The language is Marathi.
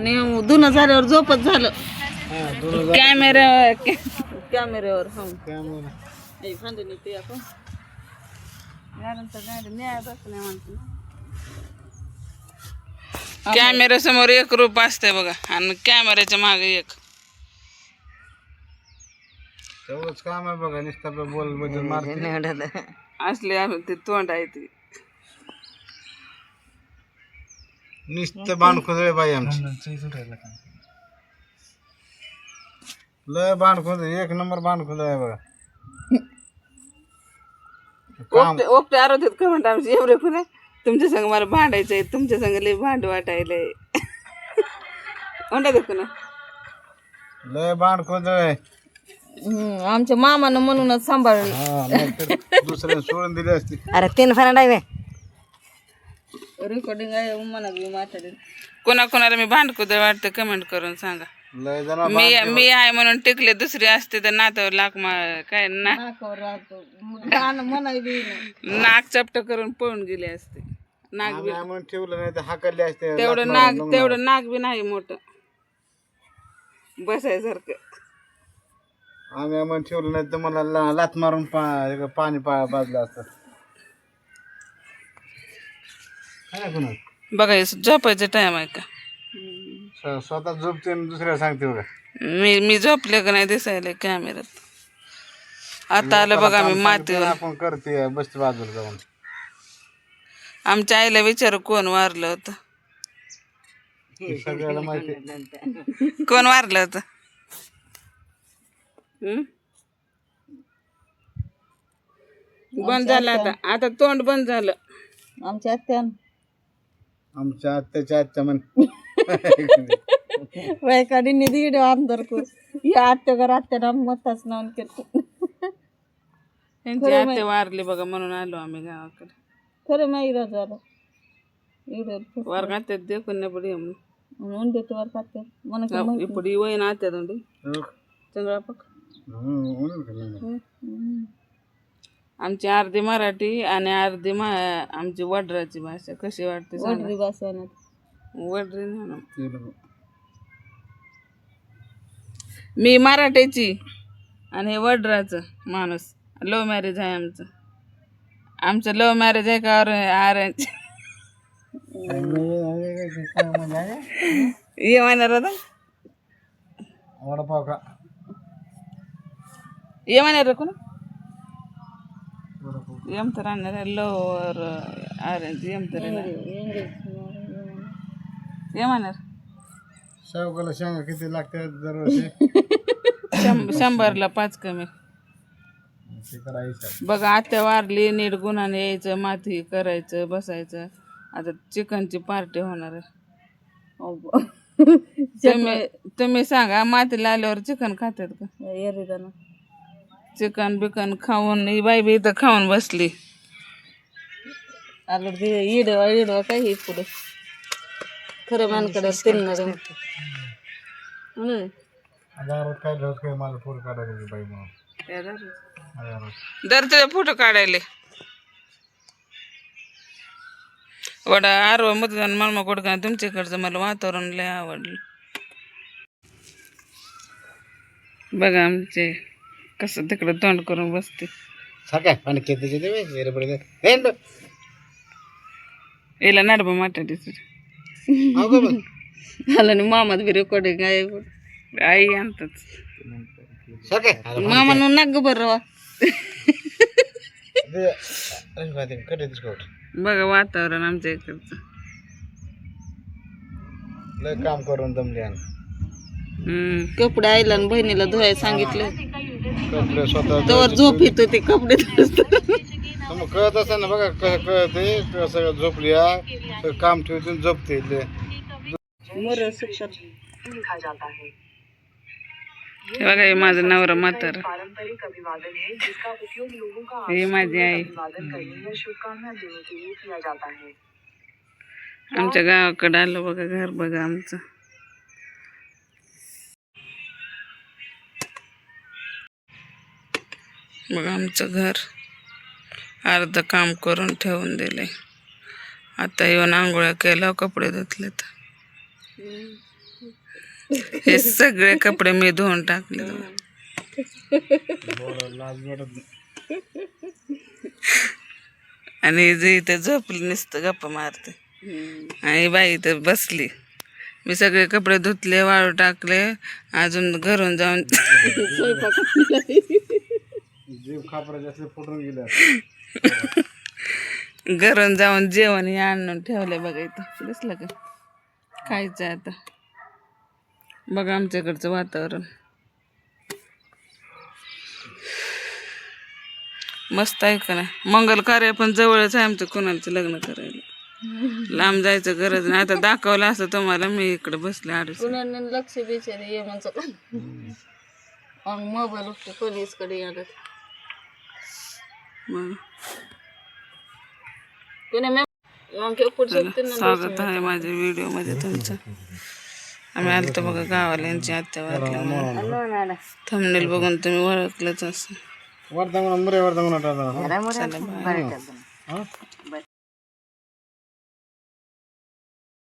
आणि धुणं झाल्यावर झोपत झालं कॅमेऱ्यावर फांदे ते आपण कॅमेरा समोर एक रूप असतंय बघा आणि कॅमेऱ्याच्या मागे एक तेवढंच काम आहे बघा नुसतं बोल बद्दल मारते असले ते तोंड आहे ते नुसतं बांधखोदळे बाई आमची लय बांधखोद एक नंबर बांधखोदळे आहे बघा ओपटे आरोग्यात का म्हणता आमची एवढे पण तुमच्या संग मला भांडायचंय तुमच्या संग लय भांड वाटायलंय म्हणतात ना लय बांधखोदळे आमच्या मामानं म्हणूनच सांभाळलं दुसऱ्याने सोडून दिली असती अरे 3 फ्रेंड आहे रेकॉर्डिंग आहे म्हातारी कोणाकोणाला मी भांडकुदळ वाटतं कमेंट करून सांगा लय जण मी आहे म्हणून टिकले दुसरी असते तर नातावर काय नाक चपट करून पळून गेले असते नाक बी म्हणून ठेवलं नाही तर हाकलले असते तेवढं नाक बी नाही मोठं बसायसारखं आम्ही म्हणून ठेवलं नाही तर मला लात मारून पाणी बाजलं असतं काय कोणा बघा हे झोपायचं टाइम आहे का स्वतः झोपते आणि दुसऱ्याला सांगते बघा मी झोपले का नाही दिसायला कॅमेऱ्यात आता आलं बघा मी मातीवर आपण करते बसते बाजूला जाऊन आमच्या आईला विचारू कोण वारलं होतं सगळ्याला माहिती कोण वारलं होतं बंद झालं आता तोंड बंद झालं आमच्या आत्याच्या आत्या म्हण वैकाडी निधी अंदर को या आत्या आत्याला मतच नाव त्यांची आत्या वारली बघा म्हणून आलो आम्ही गावाकडे खरं माहिती झालं वर्गात देखून नाही पडी म्हणून देतो वर खात्यात मला ఇప్పుడు పోయిన ఆతేదండి चंद्रापक आमची अर्धी मराठी आणि अर्धी आमची वडराची भाषा कशी वाटते वडरी भाषा ना वडरी ना मी मराठीची आणि हे वडराचं माणूस लव्ह मॅरेज आहे आमचं लव्ह मॅरेज आहे का अरेंज ये म्हणणार होता वडापाव का ये म्हणणार कोण एम तर आणणार लवर अरेंज एम तर ये म्हणणार शेवगाला शेंगा किती लागते दरवर्षी 100ला 5 कमी बघा आत्या वारली नीट गुणाने यायचं माती करायचं बसायचं आता चिकनची पार्टी होणार आहे तुम्ही सांगा मातीला आल्यावर चिकन खातात का चिकन बिकन खाऊन ही बाई बी इथं खाऊन बसली आलं इडवा काही पुढे खरं मानकडे तिलणार काय मला फोटो काढायला बाई म्हणून दर तुझे फोटो काढायले वडा आरवा मतदान मालमा कोडका तुमच्याकडचं मला वातावरण लय आवडलं बघा आमचे कसं तिकडं तोंड करून बसते याला नाडबा माटाडी आलं ना मामात बी रेकॉर्डिंग आहे आई आणतात मामा नाग बरं बघा वातावरण आमच्या इकडचं लय काम करून दमले कपडे आईला आणि बहिणीला धुवायला सांगितले कपडे स्वतः तवर झोप येतो ते कपडे मग कळत असं ना बघा कसं कळते सगळं झोपली काम ठेवते झोपते बघा हे माझं नवरा म्हातार हे माझी आई आमच्या गावाकडे आलं बघा घर बघा आमचं बघा आमचं घर अर्ध काम करून ठेवून दिले आता येऊन आंघोळ्या केल्या कपडे धुतलेत हे सगळे कपडे मी धुवून टाकले. आणि जे इथे झोपली नुसतं गप्पा मारते. आणि बाई तर बसली. मी सगळे कपडे धुतले, वाळू टाकले, अजून घरून जाऊन घरून जाऊन जेवण हे आणून ठेवलंय बघा इथं. दिसलं का? खायचं आता. बघा आमच्याकडचं वातावरण मस्त आहे का नाही. मंगल कार्य पण जवळच आहे आमचं, कोणाचं लग्न करायला. लांब जायचं गरज नाही. आता दाखवलं असं तुम्हाला, मी इकडे बसले आडूस. कुणाला लक्ष बिचारे ये म्हणजे मोबाईल उठतो पोलीसकडे येणार. मग स्वागत आहे माझ्या व्हिडिओ मध्ये तुमचं. आम्ही आलो तर बघा गावाला, यांची आत्या वाटल्या. थंबनेल बघून तुम्ही ओळखलंच असं. वर्धमान